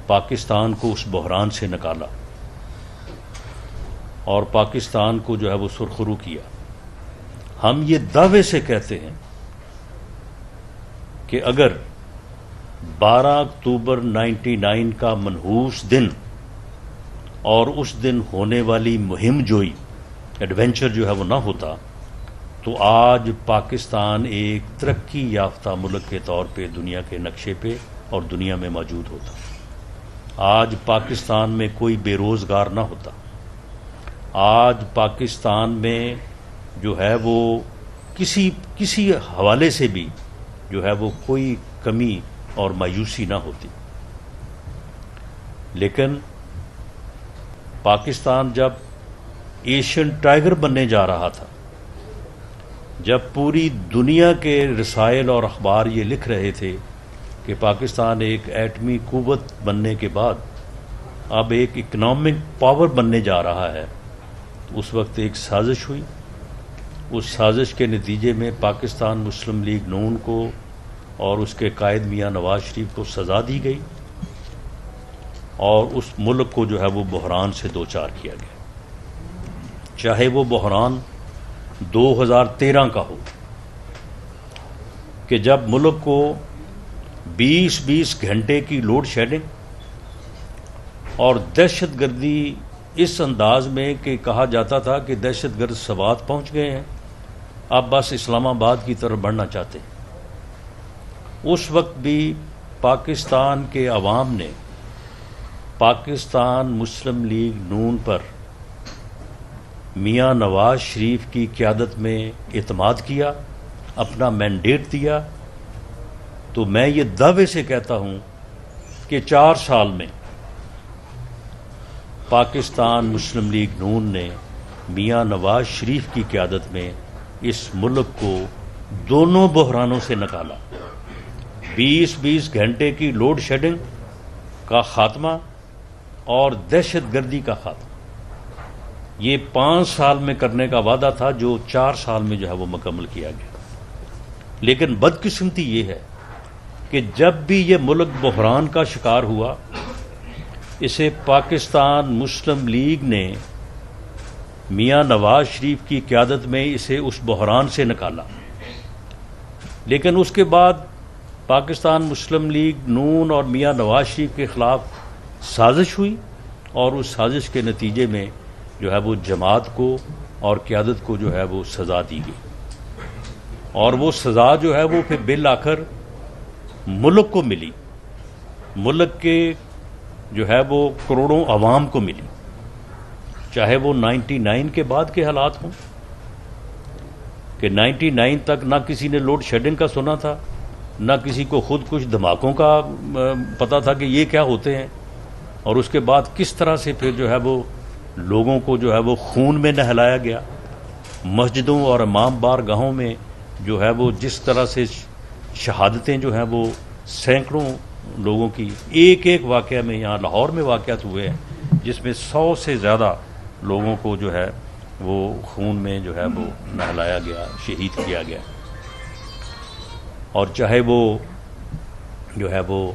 پاکستان کو اس بحران سے نکالا اور پاکستان کو جو ہے وہ سرخرو کیا. ہم یہ دعوے سے کہتے ہیں کہ اگر 12 اکتوبر 99 کا منحوس دن اور اس دن ہونے والی مہم جوئی ایڈونچر جو ہے وہ نہ ہوتا تو آج پاکستان ایک ترقی یافتہ ملک کے طور پہ دنیا کے نقشے پہ اور دنیا میں موجود ہوتا. آج پاکستان میں کوئی بے روزگار نہ ہوتا. آج پاکستان میں جو ہے وہ کسی حوالے سے بھی جو ہے وہ کوئی کمی اور مایوسی نہ ہوتی. لیکن پاکستان جب ایشین ٹائیگر بننے جا رہا تھا، جب پوری دنیا کے رسائل اور اخبار یہ لکھ رہے تھے کہ پاکستان ایک ایٹمی قوت بننے کے بعد اب ایک اکنامک پاور بننے جا رہا ہے، تو اس وقت ایک سازش ہوئی. اس سازش کے نتیجے میں پاکستان مسلم لیگ نون کو اور اس کے قائد میاں نواز شریف کو سزا دی گئی اور اس ملک کو جو ہے وہ بحران سے دوچار کیا گیا. چاہے وہ بحران 2013 کا ہو کہ جب ملک کو 20 گھنٹے کی لوڈ شیڈنگ اور دہشت گردی اس انداز میں کہ کہا جاتا تھا کہ دہشت گرد سوات پہنچ گئے ہیں، اب بس اسلام آباد کی طرف بڑھنا چاہتے ہیں. اس وقت بھی پاکستان کے عوام نے پاکستان مسلم لیگ نون پر میاں نواز شریف کی قیادت میں اعتماد کیا، اپنا مینڈیٹ دیا. تو میں یہ دعوے سے کہتا ہوں کہ 4 سال میں پاکستان مسلم لیگ نون نے میاں نواز شریف کی قیادت میں اس ملک کو دونوں بحرانوں سے نکالا. 20 گھنٹے کی لوڈ شیڈنگ کا خاتمہ اور دہشت گردی کا خاتمہ. یہ 5 سال میں کرنے کا وعدہ تھا جو 4 سال میں جو ہے وہ مکمل کیا گیا. لیکن بدقسمتی یہ ہے کہ جب بھی یہ ملک بحران کا شکار ہوا، اسے پاکستان مسلم لیگ نے میاں نواز شریف کی قیادت میں اسے اس بحران سے نکالا. لیکن اس کے بعد پاکستان مسلم لیگ نون اور میاں نواز شریف کے خلاف سازش ہوئی اور اس سازش کے نتیجے میں جو ہے وہ جماعت کو اور قیادت کو جو ہے وہ سزا دی گئی. اور وہ سزا جو ہے وہ پھر بالآخر ملک کو ملی، ملک کے جو ہے وہ کروڑوں عوام کو ملی. چاہے وہ 99 کے بعد کے حالات ہوں کہ 99 تک نہ کسی نے لوڈ شیڈنگ کا سنا تھا، نہ کسی کو خود کچھ دھماکوں کا پتہ تھا کہ یہ کیا ہوتے ہیں، اور اس کے بعد کس طرح سے پھر جو ہے وہ لوگوں کو جو ہے وہ خون میں نہلایا گیا. مسجدوں اور امام بار گاہوں میں جو ہے وہ جس طرح سے شہادتیں جو ہیں وہ سینکڑوں لوگوں کی ایک واقعہ میں، یہاں لاہور میں واقعات ہوئے ہیں جس میں 100 سے زیادہ لوگوں کو جو ہے وہ خون میں جو ہے وہ نہلایا گیا، شہید کیا گیا. اور چاہے وہ جو ہے وہ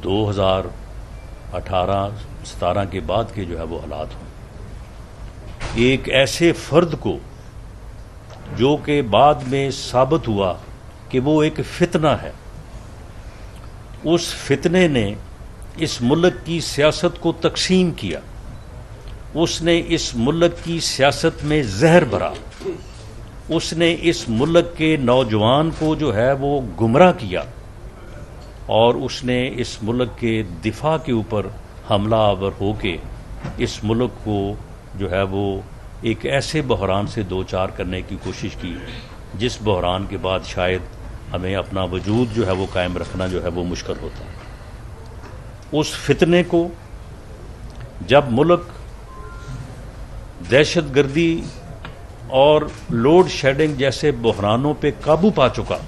2018-17 کے بعد کے جو ہے وہ حالات ہوں، ایک ایسے فرد کو جو کہ بعد میں ثابت ہوا کہ وہ ایک فتنہ ہے، اس فتنے نے اس ملک کی سیاست کو تقسیم کیا، اس نے اس ملک کی سیاست میں زہر بھرا، اس نے اس ملک کے نوجوان کو جو ہے وہ گمراہ کیا، اور اس نے اس ملک کے دفاع کے اوپر حملہ آور ہو کے اس ملک کو جو ہے وہ ایک ایسے بحران سے دوچار کرنے کی کوشش کی جس بحران کے بعد شاید ہمیں اپنا وجود جو ہے وہ قائم رکھنا جو ہے وہ مشکل ہوتا ہے. اس فتنے کو جب ملک دہشت گردی اور لوڈ شیڈنگ جیسے بحرانوں پہ قابو پا چکا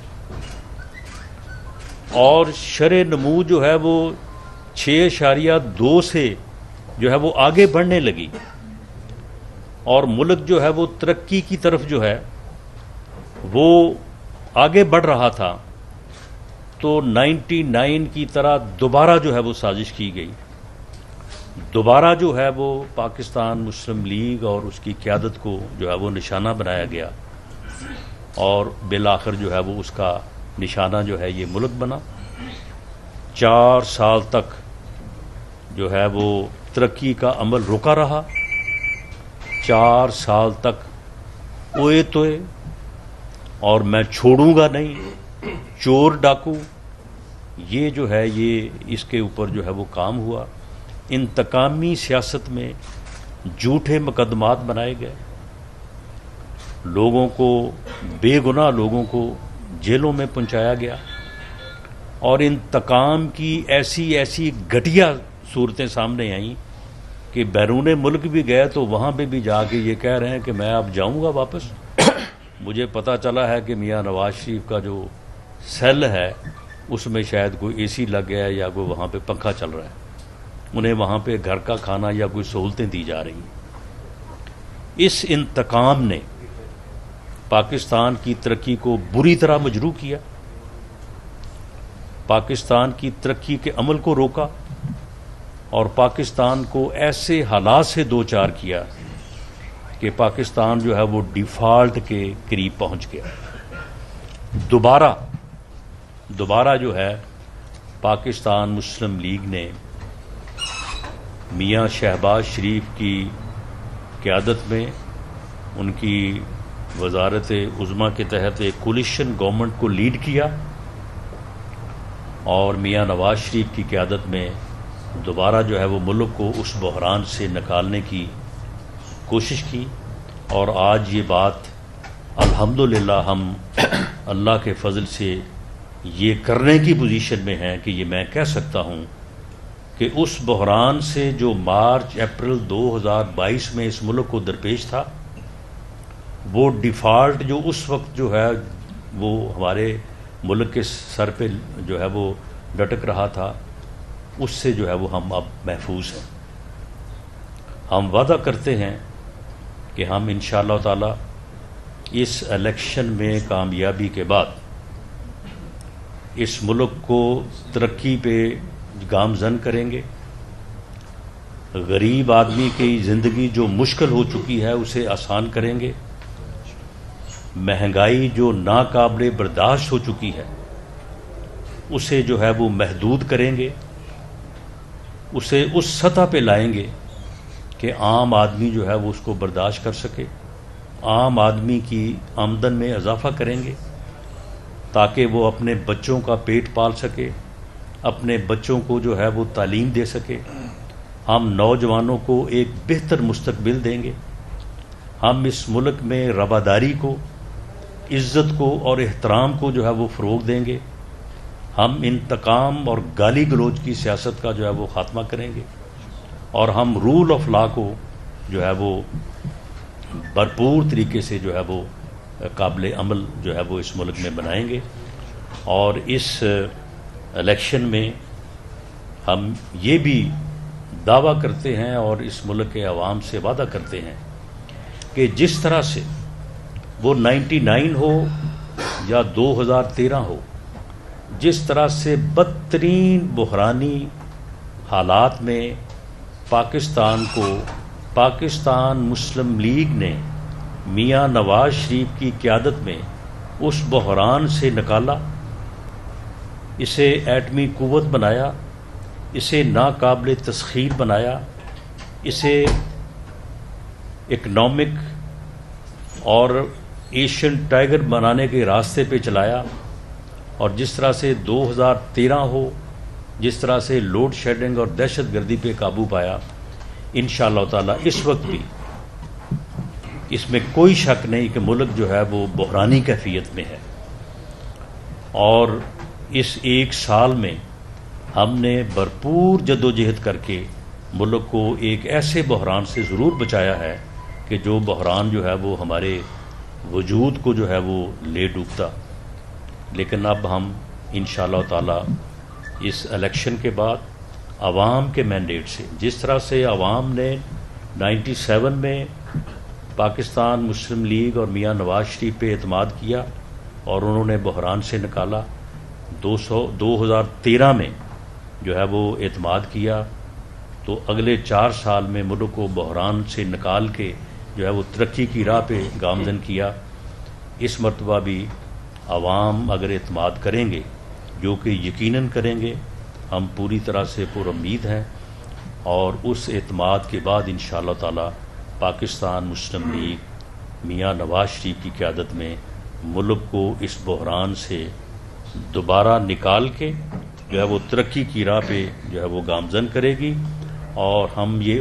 اور شرح نمو جو ہے وہ 6.2 سے جو ہے وہ آگے بڑھنے لگی اور ملک جو ہے وہ ترقی کی طرف جو ہے وہ آگے بڑھ رہا تھا، تو 99 کی طرح دوبارہ جو ہے وہ سازش کی گئی دوبارہ جو ہے وہ پاکستان مسلم لیگ اور اس کی قیادت کو جو ہے وہ نشانہ بنایا گیا، اور بالآخر جو ہے وہ اس کا نشانہ جو ہے یہ ملک بنا۔ 4 سال تک جو ہے وہ ترقی کا عمل رکا رہا، 4 سال تک اوئے توئے اور میں چھوڑوں گا نہیں، چور ڈاکو، یہ جو ہے یہ اس کے اوپر جو ہے وہ کام ہوا۔ انتقامی سیاست میں جھوٹے مقدمات بنائے گئے، لوگوں کو، بے گناہ لوگوں کو جیلوں میں پہنچایا گیا، اور انتقام کی ایسی گھٹیا صورتیں سامنے آئیں کہ بیرون ملک بھی گئے تو وہاں پہ بھی جا کے یہ کہہ رہے ہیں کہ میں اب جاؤں گا واپس۔ مجھے پتہ چلا ہے کہ میاں نواز شریف کا جو سیل ہے اس میں شاید کوئی اے سی لگ گیا ہے یا کوئی وہاں پہ پنکھا چل رہا ہے، انہیں وہاں پہ گھر کا کھانا یا کوئی سہولتیں دی جا رہی ہیں۔ اس انتقام نے پاکستان کی ترقی کو بری طرح مجروح کیا، پاکستان کی ترقی کے عمل کو روکا، اور پاکستان کو ایسے حالات سے دوچار کیا کہ پاکستان جو ہے وہ ڈیفالٹ کے قریب پہنچ گیا۔ دوبارہ جو ہے پاکستان مسلم لیگ نے میاں شہباز شریف کی قیادت میں، ان کی وزارت عظمیٰ کے تحت ایک کولیشن گورنمنٹ کو لیڈ کیا، اور میاں نواز شریف کی قیادت میں دوبارہ جو ہے وہ ملک کو اس بحران سے نکالنے کی کوشش کی، اور آج یہ بات الحمدللہ ہم اللہ کے فضل سے یہ کرنے کی پوزیشن میں ہیں کہ یہ میں کہہ سکتا ہوں کہ اس بحران سے جو مارچ اپریل 2022 میں اس ملک کو درپیش تھا، وہ ڈیفالٹ جو اس وقت جو ہے وہ ہمارے ملک کے سر پہ جو ہے وہ لٹک رہا تھا، اس سے جو ہے وہ ہم اب محفوظ ہیں۔ ہم وعدہ کرتے ہیں کہ ہم انشاءاللہ تعالی اس الیکشن میں کامیابی کے بعد اس ملک کو ترقی پہ گامزن کریں گے، غریب آدمی کی زندگی جو مشکل ہو چکی ہے اسے آسان کریں گے، مہنگائی جو ناقابل برداشت ہو چکی ہے اسے جو ہے وہ محدود کریں گے، اسے اس سطح پہ لائیں گے کہ عام آدمی جو ہے وہ اس کو برداشت کر سکے، عام آدمی کی آمدن میں اضافہ کریں گے تاکہ وہ اپنے بچوں کا پیٹ پال سکے، اپنے بچوں کو جو ہے وہ تعلیم دے سکے، ہم نوجوانوں کو ایک بہتر مستقبل دیں گے، ہم اس ملک میں رواداری کو، عزت کو اور احترام کو جو ہے وہ فروغ دیں گے، ہم انتقام اور گالی گلوچ کی سیاست کا جو ہے وہ خاتمہ کریں گے، اور ہم رول آف لا کو جو ہے وہ بھرپور طریقے سے جو ہے وہ قابل عمل جو ہے وہ اس ملک میں بنائیں گے۔ اور اس الیکشن میں ہم یہ بھی دعویٰ کرتے ہیں اور اس ملک کے عوام سے وعدہ کرتے ہیں کہ جس طرح سے وہ 99 ہو یا 2013 ہو، جس طرح سے بدترین بحرانی حالات میں پاکستان کو پاکستان مسلم لیگ نے میاں نواز شریف کی قیادت میں اس بحران سے نکالا، اسے ایٹمی قوت بنایا، اسے ناقابل تسخیر بنایا، اسے اکنامک اور ایشین ٹائگر بنانے کے راستے پہ چلایا، اور جس طرح سے 2013 ہو، جس طرح سے لوڈ شیڈنگ اور دہشت گردی پہ قابو پایا، انشاءاللہ تعالی اس وقت بھی اس میں کوئی شک نہیں کہ ملک جو ہے وہ بحرانی کیفیت میں ہے، اور اس 1 سال میں ہم نے بھرپور جدوجہد کر کے ملک کو ایک ایسے بحران سے ضرور بچایا ہے کہ جو بحران جو ہے وہ ہمارے وجود کو جو ہے وہ لے ڈوبتا۔ لیکن اب ہم انشاءاللہ تعالی اس الیکشن کے بعد عوام کے مینڈیٹ سے، جس طرح سے عوام نے 97 میں پاکستان مسلم لیگ اور میاں نواز شریف پہ اعتماد کیا اور انہوں نے بحران سے نکالا، 2013 میں جو ہے وہ اعتماد کیا تو اگلے 4 سال میں ملک کو بحران سے نکال کے جو ہے وہ ترقی کی راہ پہ گامزن کیا۔ اس مرتبہ بھی عوام اگر اعتماد کریں گے، جو کہ یقیناً کریں گے، ہم پوری طرح سے پر امید ہیں، اور اس اعتماد کے بعد انشاءاللہ تعالی پاکستان مسلم لیگ میاں نواز شریف کی قیادت میں ملک کو اس بحران سے دوبارہ نکال کے جو ہے وہ ترقی کی راہ پہ جو ہے وہ گامزن کرے گی، اور ہم یہ